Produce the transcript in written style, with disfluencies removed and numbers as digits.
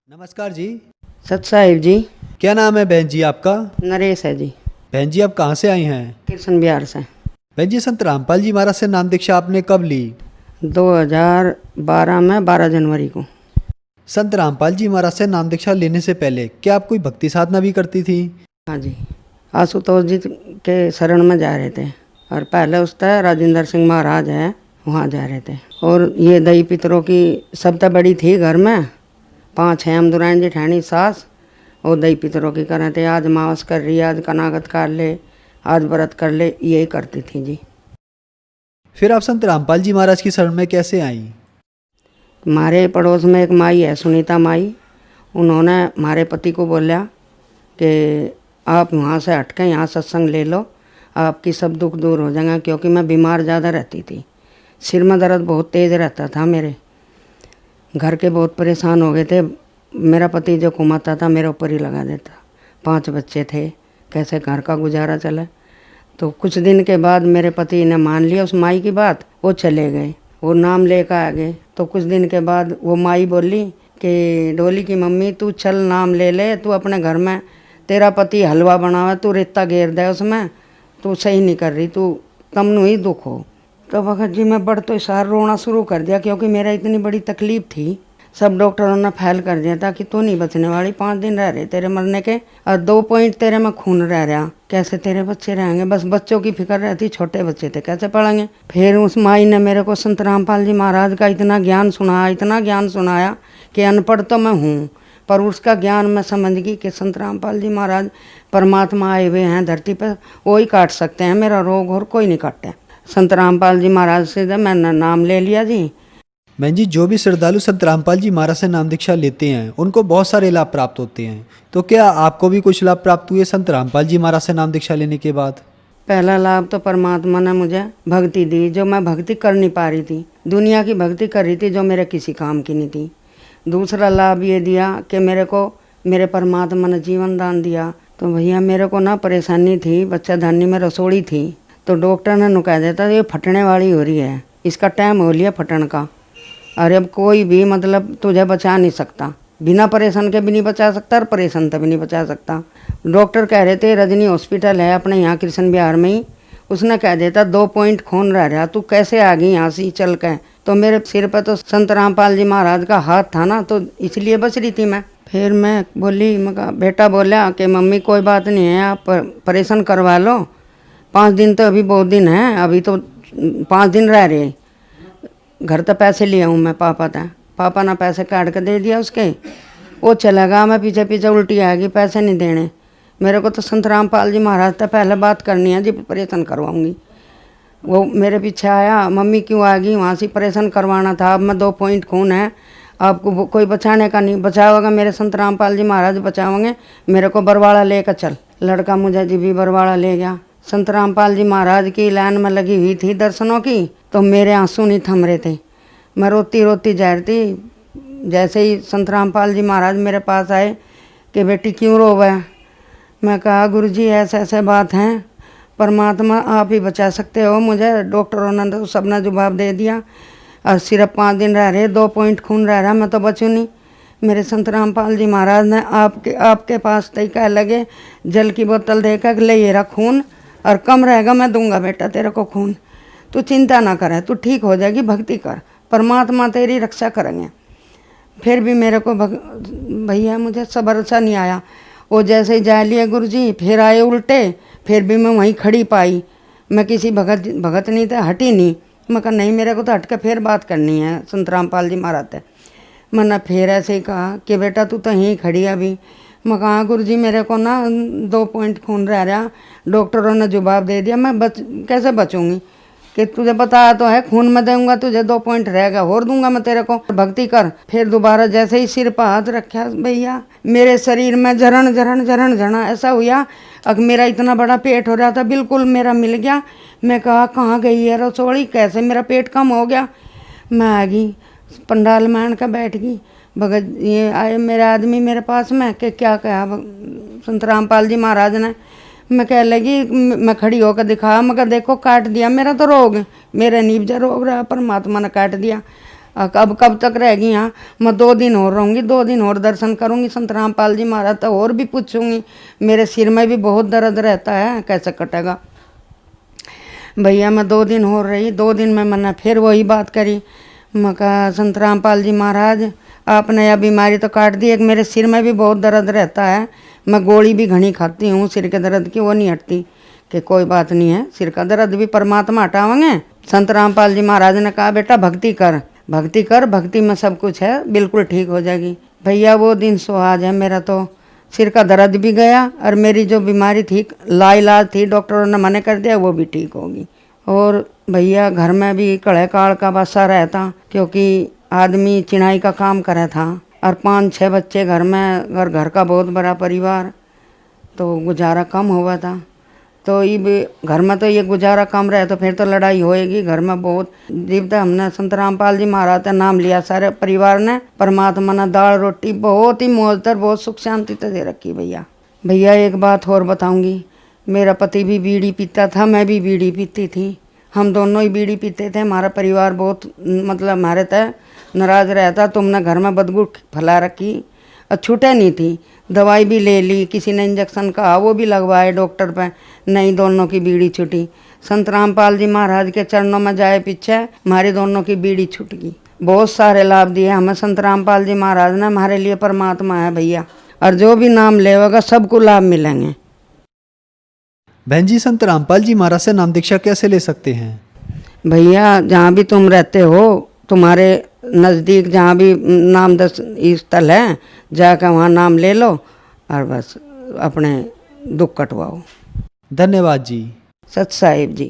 नमस्कार जी। सत साहिब जी। क्या नाम है बहन जी आपका? नरेश है जी। बहन जी आप कहाँ से आई हैं? कृष्ण बिहार से। बहन जी संत रामपाल जी महाराज से नाम दीक्षा आपने कब ली? 2012 में 12 जनवरी को। संत रामपाल जी महाराज से नाम दीक्षा लेने से पहले क्या आप कोई भक्ति साधना भी करती थी? हाँ जी, आशुतोष जी के शरण में जा रहे थे और पहले उस तरह राजेंद्र सिंह महाराज है वहाँ जा रहे थे। और ये दही पितरों की सबसे बड़ी थी घर में, 5 हेम दुरान जेठानी सास और दही पितरों की कर रहे थे। आज मावस कर रही, आज कनागत कर ले, आज व्रत कर ले, यही करती थी जी। फिर आप संत रामपाल जी महाराज की शरण में कैसे आई? हमारे पड़ोस में एक माई है सुनीता माई, उन्होंने हमारे पति को बोला कि आप वहाँ से हट के यहाँ सत्संग ले लो, आपकी सब दुख दूर हो जाएगा। क्योंकि मैं बीमार ज़्यादा रहती थी, सिर में दर्द बहुत तेज़ रहता था मेरे, घर के बहुत परेशान हो गए थे। मेरा पति जो कमाता था मेरे ऊपर ही लगा देता, 5 बच्चे थे, कैसे घर का गुजारा चले। तो कुछ दिन के बाद मेरे पति ने मान लिया उस माई की बात, वो चले गए, वो नाम लेकर आ गए। तो कुछ दिन के बाद वो माई बोली कि डोली की मम्मी तू चल नाम ले ले, तू अपने घर में तेरा पति हलवा बनावे, तू रेता घेर दे उसमें, तू सही नहीं कर रही, तू तमनु ही दुख हो। तो भगत जी मैं बड़ तो इशार रोना शुरू कर दिया, क्योंकि मेरा इतनी बड़ी तकलीफ थी। सब डॉक्टरों ने फैल कर दिया था कि तू नहीं बचने वाली, 5 दिन रह रहे तेरे मरने के और 2 पॉइंट तेरे में खून रह रहा, कैसे तेरे बच्चे रहेंगे। बस बच्चों की फिक्र रहती, छोटे बच्चे थे कैसे पढ़ेंगे। फिर उस माई ने मेरे को संत रामपाल जी महाराज का इतना ज्ञान सुनाया, इतना ज्ञान सुनाया कि अनपढ़ तो मैं हूँ, पर उसका ज्ञान मैं समझ गई कि संत रामपाल जी महाराज परमात्मा आए हुए हैं धरती पर, वो ही काट सकते हैं मेरा रोग, और कोई नहीं काटे। संत रामपाल जी महाराज से जब मैंने नाम ले लिया जी। बहन जी जो भी श्रद्धालु संत रामपाल जी महाराज से नाम दीक्षा लेते हैं उनको बहुत सारे लाभ प्राप्त होते हैं, तो क्या आपको भी कुछ लाभ प्राप्त हुए संत रामपाल जी महाराज से नाम दीक्षा लेने के बाद? पहला लाभ तो परमात्मा ने मुझे भक्ति दी, जो मैं भक्ति कर नहीं पा रही थी, दुनिया की भक्ति कर रही थी जो मेरे किसी काम की नहीं थी। दूसरा लाभ ये दिया कि मेरे को मेरे परमात्मा ने जीवन दान दिया। तो भैया मेरे को ना परेशानी थी, बच्चाधानी में रसोड़ी थी, तो डॉक्टर ने नुका देता ये फटने वाली हो रही है, इसका टाइम हो लिया फटन का, अरे अब कोई भी मतलब तुझे बचा नहीं सकता, बिना परेशान के भी नहीं बचा सकता और परेशान तक भी नहीं बचा सकता। डॉक्टर कह रहे थे रजनी हॉस्पिटल है अपने यहाँ कृष्ण बिहार में ही, उसने कह देता 2 पॉइंट खून रह रहा, तू कैसे आ गई यहाँ से चल के। तो मेरे सिर पर तो संत रामपाल जी महाराज का हाथ था ना, तो इसलिए बच रही थी मैं। फिर मैं बोली, मगर बेटा बोला कि मम्मी कोई बात नहीं है, आप परेशान करवा लो, 5 दिन तो अभी बहुत दिन है, अभी तो 5 दिन रह रहे, घर तो पैसे लिया हूँ मैं पापा ने पैसे काट कर दे दिया उसके, वो चला गया। मैं पीछे पीछे उल्टी आ गई, पैसे नहीं देने मेरे को। तो संत रामपाल जी महाराज तो पहले बात करनी है जी, परेशान करवाऊंगी। वो मेरे पीछे आया, मम्मी क्यों आ गई, वहाँ से परेशान करवाना था, अब मैं 2 पॉइंट खून है, आपको कोई बचाने का नहीं, बचाओगे मेरे संत रामपाल जी महाराज बचाओगे, मेरे को बरवाड़ा लेकर चल। लड़का मुझे जी भी बरवाड़ा ले गया। संत रामपाल जी महाराज की लाइन में लगी हुई थी दर्शनों की, तो मेरे आंसू नहीं थम रहे थे, मैं रोती रोती जा रही थी। जैसे ही संत रामपाल जी महाराज मेरे पास आए कि बेटी क्यों रोवे, मैं कहा गुरु जी ऐसे ऐसे बात हैं, परमात्मा आप ही बचा सकते हो मुझे, डॉक्टरों ने तो सबने जवाब दे दिया और सिर्फ 5 दिन रह रहे, 2 पॉइंट खून रह रहा, मैं तो बचूँ नहीं। मेरे संत रामपाल जी महाराज ने आपके पास तय कह लगे, जल की बोतल देकर ले ये रहा खून, और कम रहेगा मैं दूंगा बेटा तेरे को खून, तू चिंता ना करे, तू ठीक हो जाएगी, भक्ति कर, परमात्मा तेरी रक्षा करेंगे। फिर भी मेरे को भैया मुझे सब्र सा नहीं आया। वो जैसे ही जा लिए गुरु जी, फिर आए उल्टे, फिर भी मैं वहीं खड़ी पाई, मैं किसी भगत नहीं था, हटी नहीं। मैं कहा नहीं मेरे को तो हट के फिर बात करनी है संत रामपाल जी महाराज से। मैंने फिर ऐसे ही कहा कि बेटा तू तो यहीं खड़ी है अभी। मैं कहा गुरु जी मेरे को ना 2 पॉइंट खून रह रहा, डॉक्टरों ने जवाब दे दिया, मैं कैसे बचूंगी, कि तुझे बताया तो है खून में दूंगा तुझे, 2 पॉइंट रहेगा और दूंगा मैं तेरे को, भक्ति कर। फिर दोबारा जैसे ही सिर पर हाथ रखा भैया मेरे शरीर में झरण झरण झरण झरण ऐसा हुआ, अब मेरा इतना बड़ा पेट हो रहा था बिल्कुल मेरा मिल गया। मैं कहा कहाँ गई है रसोड़ी, कैसे मेरा पेट कम हो गया। मैं आ गई पंडाल में आन का बैठ गई, भगत ये आए मेरे आदमी मेरे पास में कि क्या कहा संत रामपाल जी महाराज ने। मैं कह लगी, मैं खड़ी होकर दिखाया, मगर देखो काट दिया मेरा तो रोग, मेरा नीबजा रोग रहा परमात्मा ने काट दिया। अब कब तक रहेगी यहाँ? मैं 2 दिन और रहूँगी, 2 दिन और दर्शन करूँगी संत रामपाल जी महाराज, तो और भी पूछूंगी। मेरे सिर में भी बहुत दर्द रहता है, कैसे कटेगा भैया। मैं 2 दिन हो रही, 2 दिन में मैंने फिर वही बात करी। मैं कहा संत रामपाल जी महाराज आपने यह बीमारी तो काट दी, एक मेरे सिर में भी बहुत दर्द रहता है, मैं गोली भी घनी खाती हूँ सिर के दर्द की, वो नहीं हटती। कि कोई बात नहीं है, सिर का दर्द भी परमात्मा हटावेंगे। संत रामपाल जी महाराज ने कहा बेटा भक्ति कर, भक्ति कर, भक्ति में सब कुछ है, बिल्कुल ठीक हो जाएगी। भैया वो दिन सुहाग है, मेरा तो सिर का दर्द भी गया और मेरी जो बीमारी थी लाइलाज थी, डॉक्टरों ने मना कर दिया, वो भी ठीक होगी। और भैया घर में भी कड़े काल का बसा रहता, क्योंकि आदमी चिनाई का काम करे था और 5-6 बच्चे घर में, और घर का बहुत बड़ा परिवार, तो गुजारा कम हुआ था। तो ये घर में तो ये गुजारा कम रहे तो फिर तो लड़ाई होएगी घर में बहुत। जब तक हमने संत रामपाल जी महाराज का नाम लिया सारे परिवार ने, परमात्मा ने दाल रोटी बहुत ही मौजतर, बहुत सुख शांति तो दे रखी भैया। भैया एक बात और बताऊंगी, मेरा पति भी बीड़ी पीता था, मैं भी बीड़ी पीती थी, हम दोनों ही बीड़ी पीते थे। हमारा परिवार बहुत मतलब हमारे तय नाराज रहता, तुमने घर में बदबू फैला रखी और छूटे नहीं थी। दवाई भी ले ली, किसी ने इंजेक्शन कहा वो भी लगवाए डॉक्टर पे, नहीं दोनों की बीड़ी छूटी। संत रामपाल जी महाराज के चरणों में जाए पीछे हमारी दोनों की बीड़ी छूट गई। बहुत सारे लाभ दिए हमें संत रामपाल जी महाराज ने, हमारे लिए परमात्मा है भैया, और जो भी नाम लेगा सबको लाभ मिलेंगे। बहन जी संत रामपाल जी महाराज से नाम दीक्षा कैसे ले सकते हैं? भैया जहाँ भी तुम रहते हो, तुम्हारे नज़दीक जहाँ भी नाम स्थल है, जाकर वहाँ नाम ले लो और बस अपने दुख कटवाओ। धन्यवाद जी। सत साहिब जी।